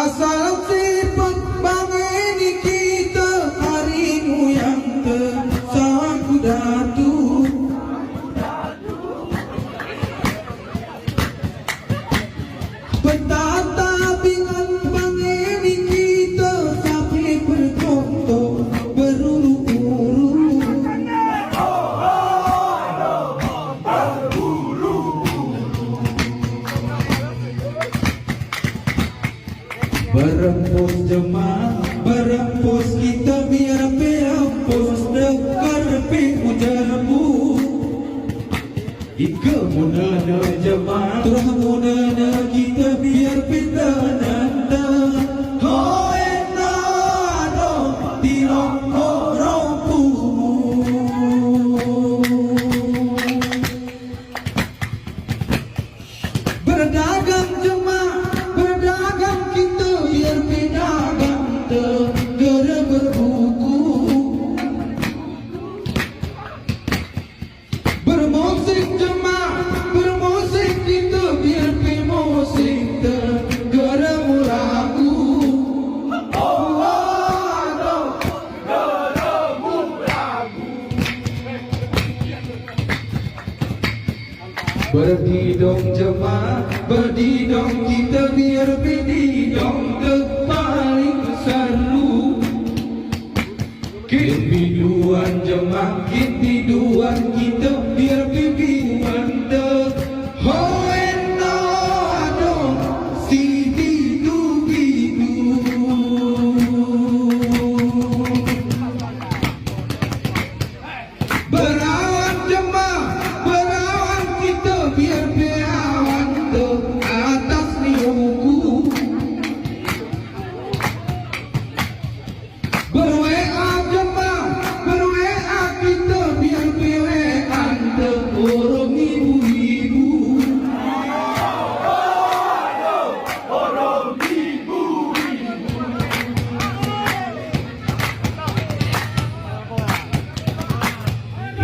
Asal sifat bangeni kita harimu yang tersaku datu. Betata bingan bangeni kita sampai bercontoh beruru-uru. Berempus jemaah, berempus kita biar berempus dekar pemujamu. Ika munana jemaah, turah munana kita biar pendananda. Hoena do tirongko rompumu. Berdagang jemaah, berdagang kita biar pedagang tegera berbuku. Bermusik jemaah, bermusik kita biar pemusik tegera mulaku. Berdidong jemaah, berdidong kita biar berdidong paling seru. Kebiduan jemaah, kebiduan kita biar biduan dek. Hoena dong si bidu-bidu. Berawan jemaah, berawan kita biar berawan dek atas niuku. Ber-WA jemaah, ber-WA kita biar bewean dek orang ibu-ibu.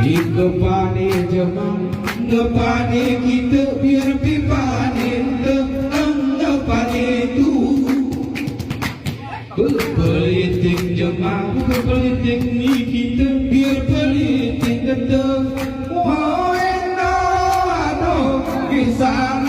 Ikepane jemaah, ngepane kita biar pipane ngepane tu. Politik jemaah, politik ni kita biar politik tetap. Hoena do kisah